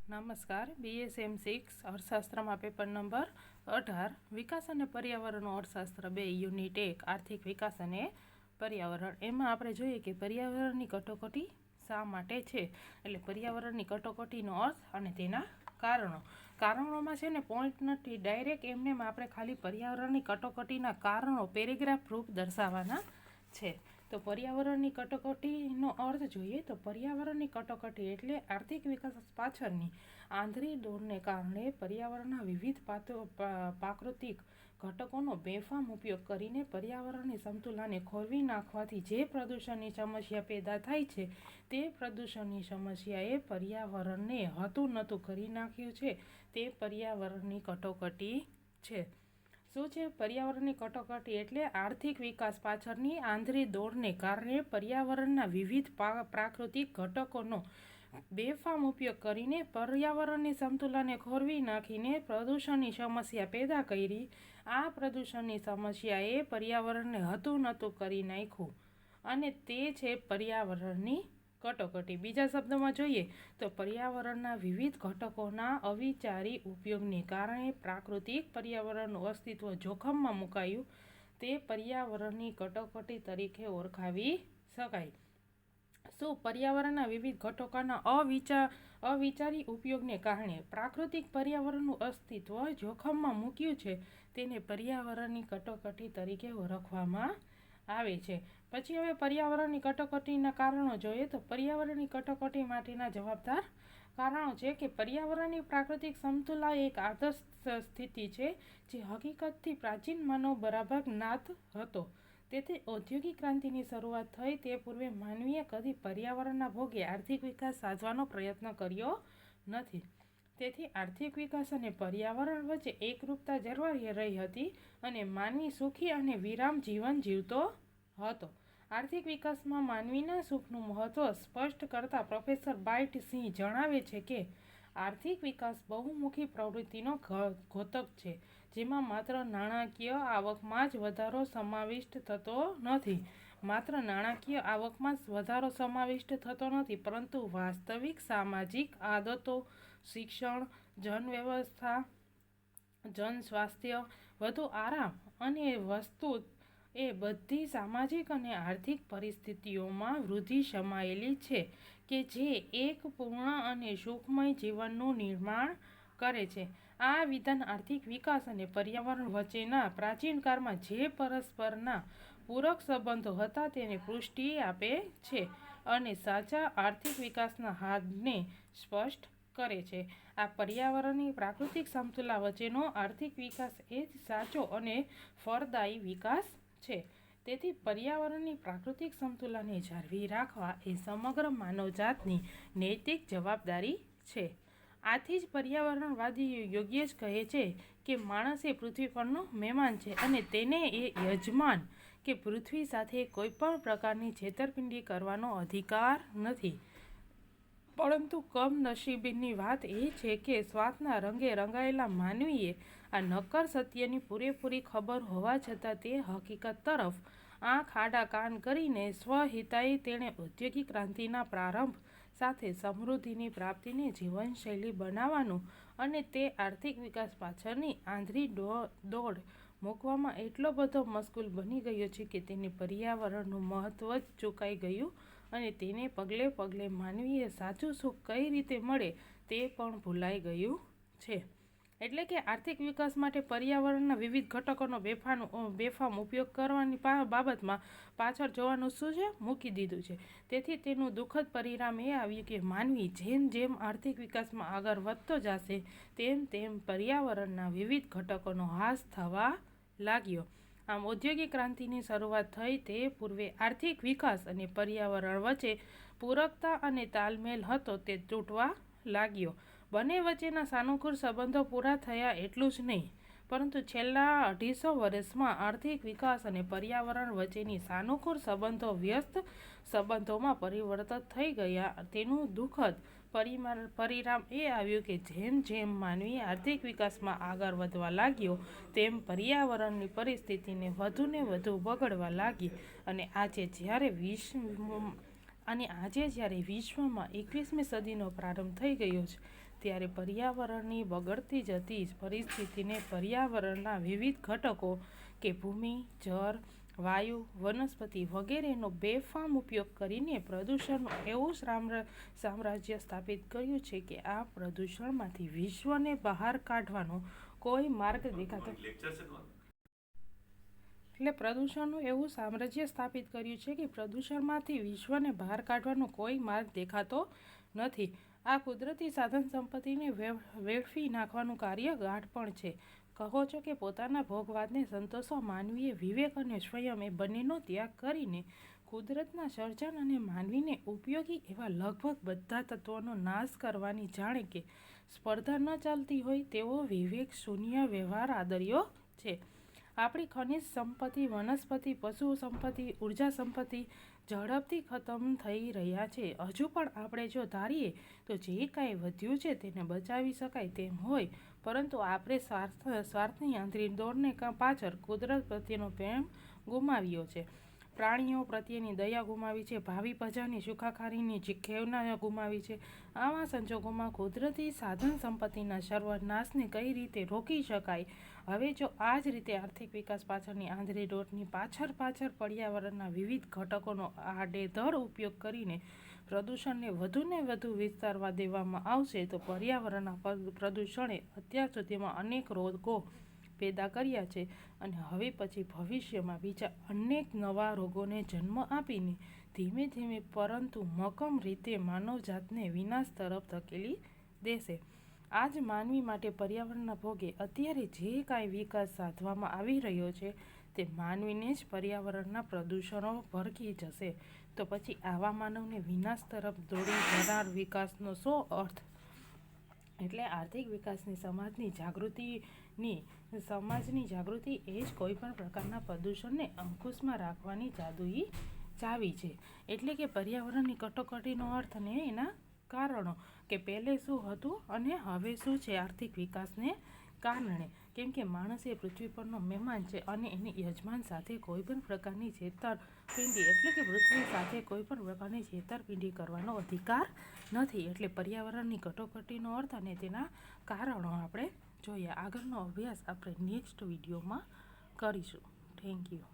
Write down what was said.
નમસ્કાર. BSM 6 અર્થશાસ્ત્રમાં paper number 18 વિકાસ અને પર્યાવરણનું અર્થશાસ્ત્ર 2 યુનિટ 1 આર્થિક વિકાસ અને પર્યાવરણ. એમાં આપણે જોઈએ કે પર્યાવરણની કટોકટી શા માટે છે, એટલે પર્યાવરણની કટોકટીનો અર્થ અને તેના કારણોમાં છે ને પોઈન્ટ નથી, ડાયરેક્ટ એમને આપણે ખાલી પર્યાવરણની કટોકટીના કારણો પેરેગ્રાફ રૂપ દર્શાવવાના છે. તો પર્યાવરણની કટોકટીનો અર્થ જોઈએ તો પર્યાવરણની કટોકટી એટલે આર્થિક વિકાસ પાછળની આંધળી દોડને કારણે પર્યાવરણના વિવિધ પ્રાકૃતિક ઘટકોનો બેફામ ઉપયોગ કરીને પર્યાવરણની સમતુલાને ખોરવી નાખવાથી જે પ્રદૂષણની સમસ્યા પેદા થાય છે, તે પ્રદૂષણની સમસ્યાએ પર્યાવરણને હતું-નતું કરી નાખ્યું છે. તે પર્યાવરણની કટોકટી છે. શું છે પર્યાવરણની કટોકટી? એટલે આર્થિક વિકાસ પાછળની આંધળી દોડને કારણે પર્યાવરણના વિવિધ પ્રાકૃતિક ઘટકોનો બેફામ ઉપયોગ કરીને પર્યાવરણની સમતુલાને ખોરવી નાખીને પ્રદૂષણની સમસ્યા પેદા કરી. આ પ્રદૂષણની સમસ્યાએ પર્યાવરણને હતું-નતું કરી નાખ્યું અને તે છે પર્યાવરણની કટોકટી. બીજા શબ્દોમાં જોઈએ તો પર્યાવરણના વિવિધ ઘટકોના અવિચારી ઉપયોગને કારણે પ્રાકૃતિક પર્યાવરણનું અસ્તિત્વ જોખમમાં મુકાયું. તે પર્યાવરણની કટોકટી તરીકે ઓળખાવી શકાય. શું પર્યાવરણના વિવિધ ઘટકોના અવિચારી ઉપયોગને કારણે પ્રાકૃતિક પર્યાવરણનું અસ્તિત્વ જોખમમાં મૂક્યું છે, તેને પર્યાવરણની કટોકટી તરીકે ઓળખવામાં આવે છે. પછી હવે પર્યાવરણની કટોકટીના કારણો જોઈએ તો પર્યાવરણની કટોકટી માટેના જવાબદાર કારણો છે કે પર્યાવરણની પ્રાકૃતિક સમતુલા એક આદર્શ સ્થિતિ છે જે હકીકતથી પ્રાચીન માનવ બરાબર જ્ઞાત હતો. તેથી ઔદ્યોગિક ક્રાંતિની શરૂઆત થઈ તે પૂર્વે માનવીએ કદી પર્યાવરણના ભોગે આર્થિક વિકાસ સાધવાનો પ્રયત્ન કર્યો નથી. તેથી આર્થિક વિકાસ અને પર્યાવરણ વચ્ચે એકરૂપતા જળવાઈ રહી હતી અને માનવી સુખી અને વિરામ જીવન જીવતો હતો. આર્થિક વિકાસમાં માનવીના સુખનું મહત્વ સ્પષ્ટ કરતા પ્રોફેસર બાર્ટ સિંહ જણાવે છે કે આર્થિક વિકાસ બહુમુખી પ્રવૃત્તિનો ઘોતક છે, જેમાં માત્ર નાણાકીય આવકમાં જ વધારો સમાવિષ્ટ થતો નથી. પરંતુ વાસ્તવિક સામાજિક આદતો, શિક્ષણ, જનવ્યવસ્થા, જનસ્વાસ્થ્ય, વધુ આરામ અને વસ્તુ એ બધી સામાજિક અને આર્થિક પરિસ્થિતિઓમાં વૃદ્ધિ સમાયેલી છે કે જે એક પૂર્ણ અને સુખમય જીવનનું નિર્માણ કરે છે. આ વિધાન આર્થિક વિકાસ અને પર્યાવરણ વચ્ચેના પ્રાચીન કાળમાં જે પરસ્પરના પૂરક સંબંધો હતા તેને પુષ્ટિ આપે છે અને સાચા આર્થિક વિકાસના હારને સ્પષ્ટ કરે છે. આ પર્યાવરણની પ્રાકૃતિક સમતુલા વચ્ચેનો આર્થિક વિકાસ એ જ સાચો અને ફળદાયી વિકાસ છે. તેથી પર્યાવરણની પ્રાકૃતિક સમતુલાને જાળવી રાખવા એ સમગ્ર માનવજાતની નૈતિક જવાબદારી છે. આથી જ પર્યાવરણવાદીઓ યોગ્ય જ કહે છે કે માણસ એ પૃથ્વી પરનો મહેમાન છે અને તેને એ યજમાન કે પૃથ્વી સાથે કોઈ પણ પ્રકારની છેતરપિંડી કરવાનો અધિકાર નથી. પરંતુ કમનસીબીની વાત એ છે કે સ્વાર્થના રંગે રંગાયેલા માનવીએ આ નક્કર સત્યની પૂરેપૂરી ખબર હોવા છતાં તે હકીકત તરફ આંખ આડા કાન કરીને સ્વહિતાય તેણે ઔદ્યોગિક ક્રાંતિના પ્રારંભ સાથે સમૃદ્ધિની પ્રાપ્તિને જીવનશૈલી બનાવવાનું અને તે આર્થિક વિકાસ પાછળની આંધળી દોડ મૂકવામાં એટલો બધો મશગુલ બની ગયો છે કે તેને પર્યાવરણનું મહત્વ જ ચૂકાઈ ગયું અને તેને પગલે પગલે માનવીએ સાચું સુખ કઈ રીતે મળે તે પણ ભૂલાઈ ગયું છે. એટલે કે આર્થિક વિકાસ માટે પર્યાવરણના વિવિધ ઘટકોનો બેફામ ઉપયોગ કરવાની બાબતમાં પાછળ જવાનું શું છે મૂકી દીધું છે. તેથી તેનું દુઃખદ પરિણામ એ આવ્યું કે માનવી જેમ જેમ આર્થિક વિકાસમાં આગળ વધતો જશે તેમ તેમ પર્યાવરણના વિવિધ ઘટકોનો હાસ થવા લાગ્યો. આમ ઔદ્યોગિક ક્રાંતિની શરૂઆત થઈ તે પૂર્વે આર્થિક વિકાસ અને પર્યાવરણ વચ્ચે પૂરકતા અને તાલમેલ હતો તે તૂટવા લાગ્યો. બંને વચ્ચેના સાનુકૂળ સંબંધો પૂરા થયા એટલું જ નહીં, પરંતુ છેલ્લા 250 વર્ષમાં આર્થિક વિકાસ અને પર્યાવરણ વચ્ચેની સાનુકૂળ સંબંધો વ્યસ્ત સંબંધોમાં પરિવર્તિત થઈ ગયા. તેનું દુઃખદ પરિણામ એ આવ્યું કે જેમ જેમ માનવી આર્થિક વિકાસમાં આગળ વધવા લાગ્યો તેમ પર્યાવરણની પરિસ્થિતિને વધુને વધુ બગડવા લાગી અને આજે જ્યારે વિશ્વમાં 21મી સદીનો પ્રારંભ થઈ ગયો છે ત્યારે પર્યાવરણની બગડતી જતી પરિસ્થિતિને પર્યાવરણના વિવિધ ઘટકો કે ભૂમિ, જળ, વાયુ, વનસ્પતિ વગેરેનો બેફામ ઉપયોગ કરીને પ્રદૂષણનું એવું સામ્રાજ્ય સ્થાપિત કર્યું છે કે આ પ્રદૂષણમાંથી વિશ્વને બહાર કાઢવાનો કોઈ માર્ગ દેખાતો એટલે પ્રદૂષણનું એવું સામ્રાજ્ય સ્થાપિત કર્યું છે કે પ્રદૂષણમાંથી વિશ્વને બહાર કાઢવાનો કોઈ માર્ગ દેખાતો નથી. આ કુદરતી સાધન સંપત્તિને વેડફી નાખવાનું કાર્ય ગાઢ પણ છે. કહો છો કે પોતાના ભોગવાદને સંતોષવા માનવીએ વિવેક અને સ્વયં એ બંનેનો ત્યાગ કરીને કુદરતના સર્જન અને માનવીને ઉપયોગી એવા લગભગ બધા તત્વોનો નાશ કરવાની જાણે કે સ્પર્ધા ન ચાલતી હોય તેવો વિવેક શૂન્ય વ્યવહાર આદર્યો છે. આપણી ખનિજ સંપત્તિ, વનસ્પતિ, પશુ સંપત્તિ, ઉર્જા સંપત્તિ ઝડપથી ખતમ થઈ રહ્યા છે. હજુ પણ આપણે જો ધારીએ તો જે કાંઈ વધ્યું છે તેને બચાવી શકાય તેમ હોય, પરંતુ આપણે સ્વાર્થની આંતરિક દોડને પાછળ કુદરત પ્રત્યેનો પ્રેમ ગુમાવ્યો છે, પ્રાણીઓ પ્રત્યેની દયા ગુમાવી છે, ભાવિ પ્રજાની સુખાકારીની ખેવના ગુમાવી છે. આવા સંજોગોમાં કુદરતી સાધન સંપત્તિના સર્વનાશને કઈ રીતે રોકી શકાય? હવે જો આ જ રીતે આર્થિક વિકાસ પાછળની આંધળી દોડની પાછળ પર્યાવરણના વિવિધ ઘટકોનો આડેધડ ઉપયોગ કરીને પ્રદૂષણને વધુને વધુ વિસ્તારવા દેવામાં આવશે તો પર્યાવરણના પ્રદૂષણે અત્યાર સુધીમાં અનેક રોગો પેદા કર્યા છે અને હવે પછી ભવિષ્યમાં બીજા અનેક નવા રોગોને જન્મ આપીને ધીમે ધીમે પરંતુ મક્કમ રીતે માનવજાતને વિનાશ તરફ ધકેલી દેશે. આજ માનવી માટે પર્યાવરણના ભોગે અત્યારે જે કાંઈ વિકાસ સાધવામાં આવી રહ્યો છે તે માનવીને જ પર્યાવરણના પ્રદૂષણો ભરખી જશે. તો પછી આવા માનવને વિનાશ તરફ દોડી જનાર વિકાસનો શું અર્થ? એટલે આર્થિક વિકાસની સમાજની જાગૃતિ એ જ કોઈ પણ પ્રકારના પ્રદૂષણને અંકુશમાં રાખવાની જાદુઈ ચાવી છે. એટલે કે પર્યાવરણની કટોકટીનો અર્થ અને એના કારણો કે પહેલે શું હતું અને હવે શું છે. આર્થિક વિકાસને કારણે કેમ કે માણસ એ પૃથ્વી પરનો મહેમાન છે અને એની યજમાન સાથે કોઈ પણ પ્રકારની છેતરપિંડી એટલે કે પૃથ્વી સાથે કોઈ પણ પ્રકારની છેતરપિંડી કરવાનો અધિકાર નથી. એટલે પર્યાવરણની કટોકટીનો અર્થ અને તેના કારણો આપણે જોઈએ. આગળનો અભ્યાસ આપણે નેક્સ્ટ વિડીયોમાં કરીશું. Thank you.